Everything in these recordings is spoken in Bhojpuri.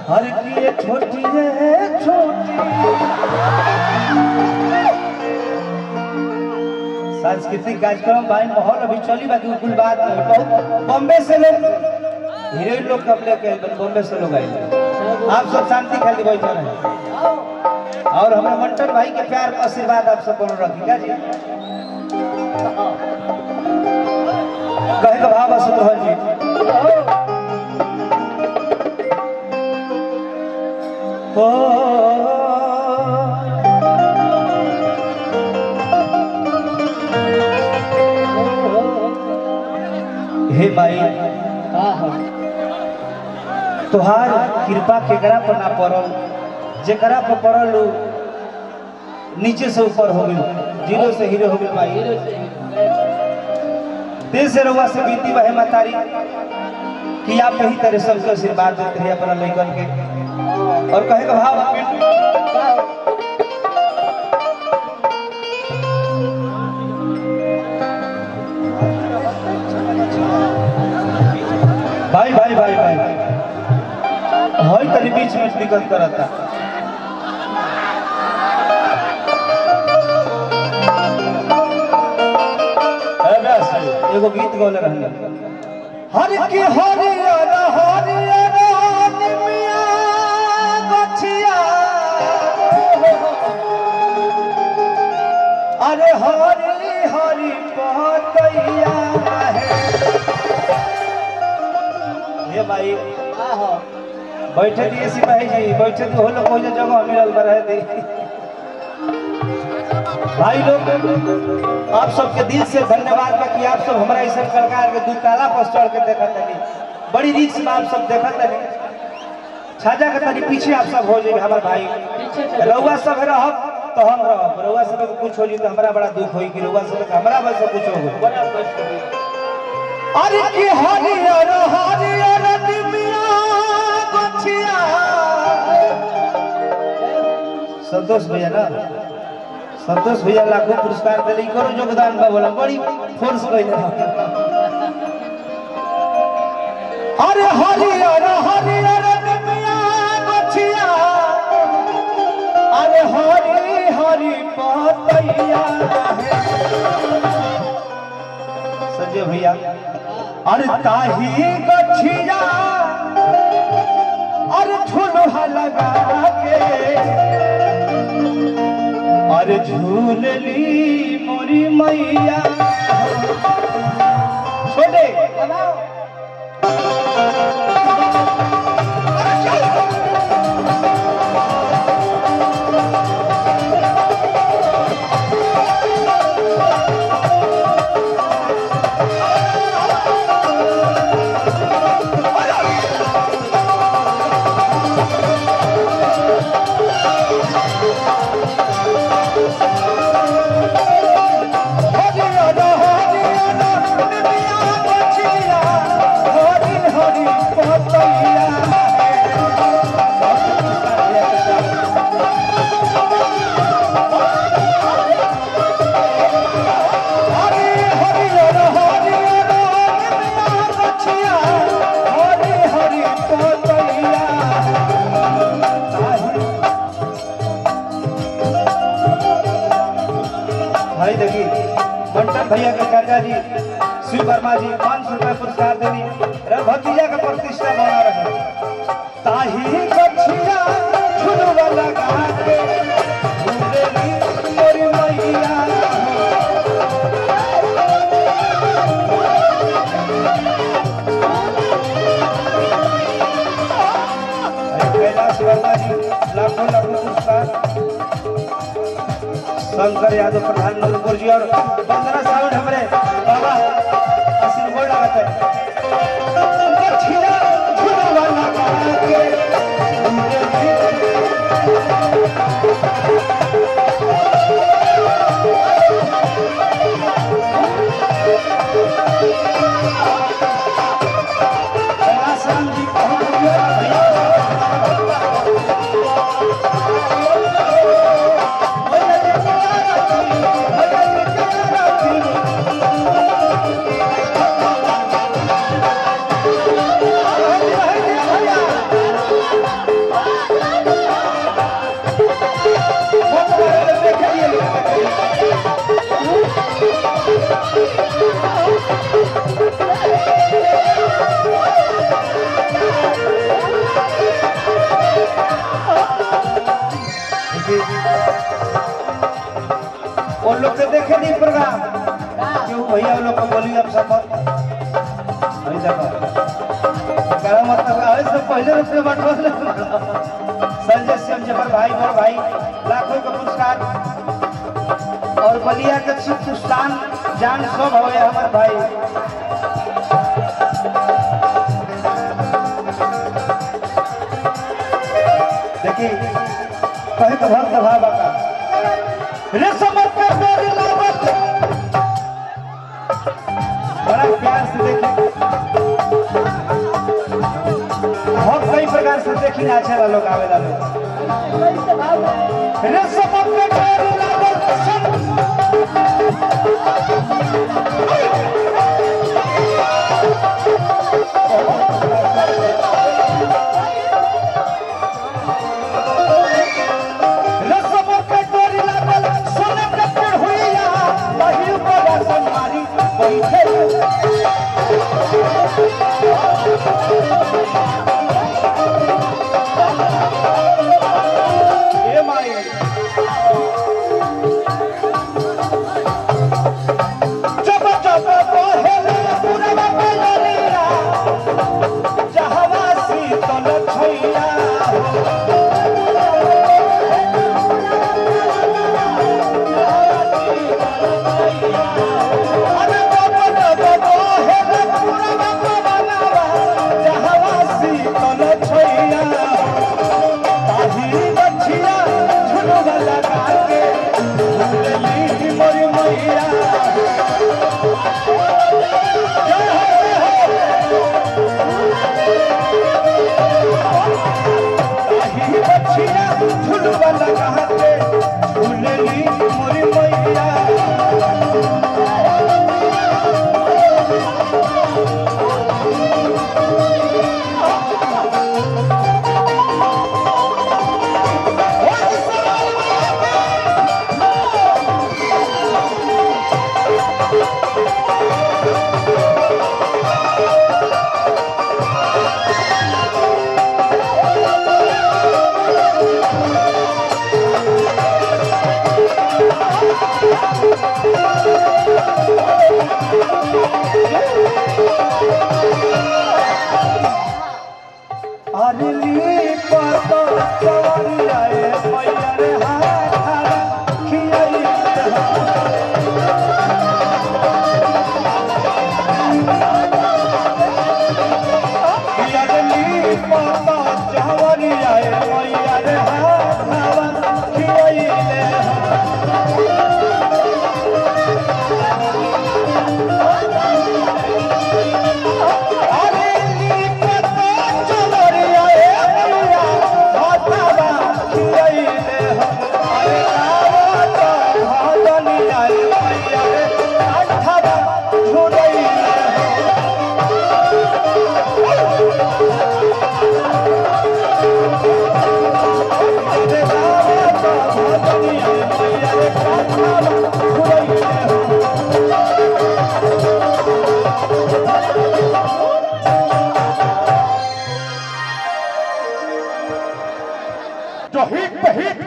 हर की छोटी है छोटी सांस्कृतिक कार्यक्रम भाई माहौल अभी चली बाकी कुल बात नहीं। बहुत बॉम्बे से लोग हीरोइन लोग कब लेके बॉम्बे से लोग आए। आप सब शांति खाली बैठा रहे और हमारे मंटन भाई के प्यार का आशीर्वाद आप सब बोल रखिएगा जी। कहे का भाव असुतोहन जी ओ हे भाई तुहार कृपा केकरा पर ना पड़ल जेकरा पर पड़ल नीचे से ऊपर हो गई जीरो से हीरो हो गई भाई। दिल से रउआ से बीती बहे मतारी कि आप यही तरह सबके आशीर्वाद देते रहिए अपना लइकन के। और कहे का भाव भाई भाई भाई भाई हई तनी बीच में दिक्कत करता। एगो गीत गौले रहने हर की हरियर हरियर निमिया गछिया अरे हरी हरी पतैया है। ये भाई बैठे दिए सिपाही जी बैठे तो होलो कोई जगह मिलल बरहे दे भाई लोग। आप सबके दिल से धन्यवाद बा कि आप सब हमारा ऐसा सरकार के दू ताला पर चढ़ के देखत तनी बड़ी रिक्स में आप सब देखत तनी छाजा के तनी पीछे आप सब हो जाए हमार भाई रउआ सब रहब तो हम रहब रउआ सब को कुछ हो जी तो हमरा बड़ा दुख होई कि रउआ सब के हमरा बस कुछ हो गई। अरे की हरियर हरियर निमिया गछिया संतोष भैया ना संतोष भैया लाखों पुरस्कार दिली करो योगदान बा बोला बड़ी फोर्स कइले। अरे हरियर हरियर निमिया गछिया अरे हरी हरी पतैया है संजय भैया। अरे ताही गछिया अरे झुलुहा लगा के अरे झूलली मोरी मैया छोटे मंटन भैया के चाचा जी शिव वर्मा जी 500 रुपए पुरस्कार देनी भतीजा का प्रतिष्ठा बना रहे ताही गछिया झुलवा लगा के झूलेली मोरी मैया कैलाश वर्मा जी लाखों लाखों पुरस्कार शंकर यादव प्रधान मधुपुर जी और 15 साउंड हमारे बाबा आशीर्वाद लगाते हैं। पर बोली आप सब नहीं देखो क्या मतलब है से पहले रुपये बटवाले संजय सिंह जबर भाई और भाई लाखों का पुरस्कार और बलिया के सुल्तान जान सब हो हमारे भाई देखिए कहे तो भक्त भाव का रे समर्थ कर लावत बड़ा प्यार से देखिए बहुत कई प्रकार से देखी ना अच्छा लोग आवेला लोग रे समर्थ कर लावत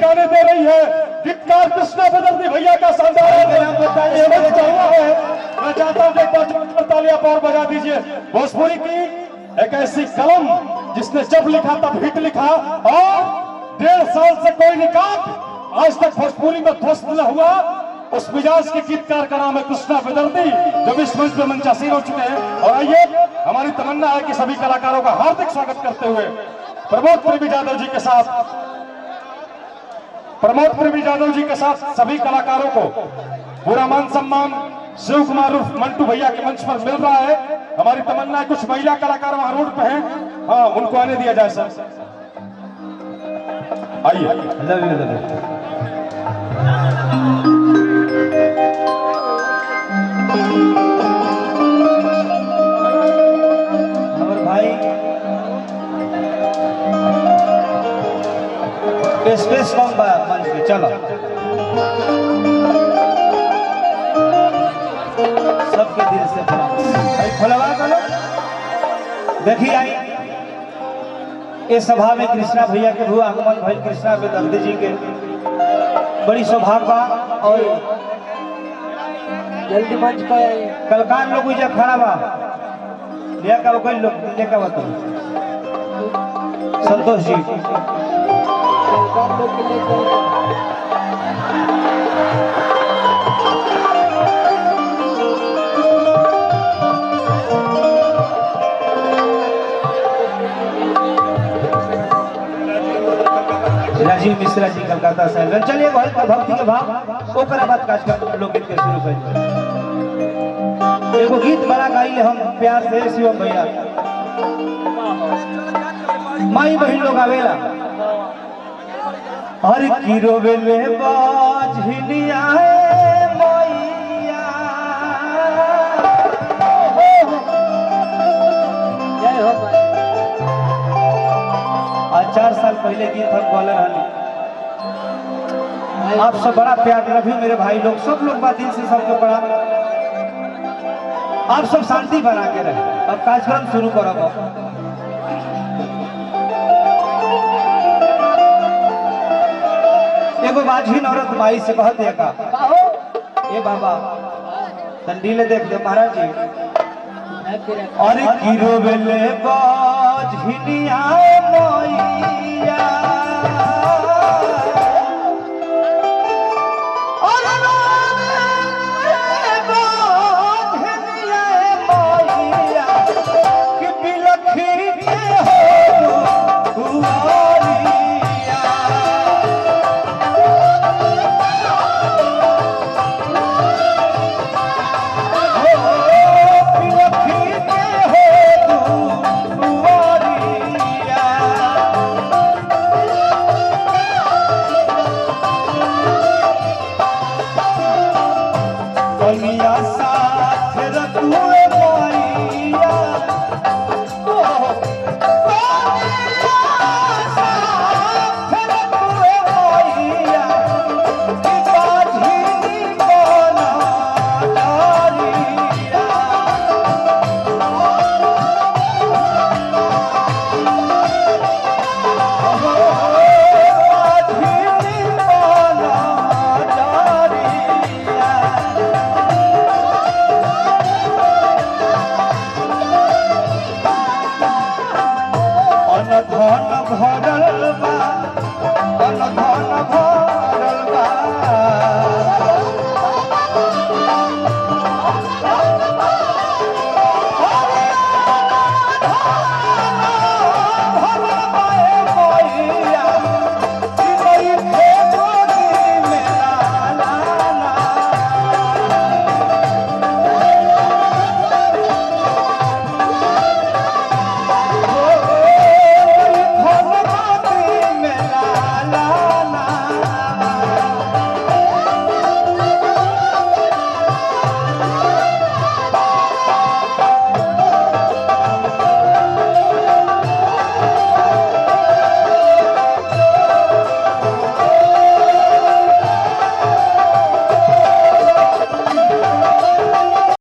गाने दे रही है गीतकार कृष्णा बेदर्दी भैया का शानदार मैं चाहता हूँ एक बार तालियां और बजा दीजिए। भोजपुरी की एक ऐसी कलम जिसने जब लिखा तब हिट लिखा और 1.5 साल से कोई रिकॉर्ड आज तक भोजपुरी में ध्वस्त न हुआ, उस मिजाज के गीतकार का नाम है कृष्णा बेदर्दी जो इस मंच पे मंचासीन हो चुके हैं। और आइए हमारी तमन्ना है कि सभी कलाकारों का हार्दिक स्वागत करते हुए प्रमोद प्रेमी यादव जी के साथ सभी कलाकारों को पूरा मान सम्मान शिव कुमार मंटू भैया के मंच पर मिल रहा है। हमारी तमन्ना है कुछ महिला कलाकार वहां रोड पे हैं, हाँ उनको आने दिया जाए सर। आइए स्पेस कम बा मंच पे चलो सबके दिल से भाई खोलवा करो। देखिए आई इस सभा में कृष्णा भैया के भू आगमन भाई कृष्णा बेदर्दी जी के बड़ी सौभाग्य और जल्दी मंच पे आइए। कलकार लोग इजा खड़ा बा लेकर कोई लोग लेकर बता संतोष जी कलकार लोग के लेकर राजीव मिश्रा जी कलकत्ता से आयल। चलिए भक्ति के भाव ओकरा बाद कार्यक्रम लोकगीत के शुरू कर एगो गीत बड़ा गाइले हम प्यार से शिवम भैया माई बहन लोग आवेला हर की रोवेले बाझिनिया मैया जय हो भाई। आज 4 साल पहले गीत हम बोले रहने आप सब बड़ा प्यार लव यू मेरे भाई लोग सब लोग बात दिल से सबको बड़ा आप सब शांति बना के रहे। अब कार्यक्रम शुरू करो एगो बाझिन औरत माई से कहत है का कहो ए बाबा तंडीले देख दे महाराज जी अरे गिरो बेले बाझिनिया मैया धन भरल बा धन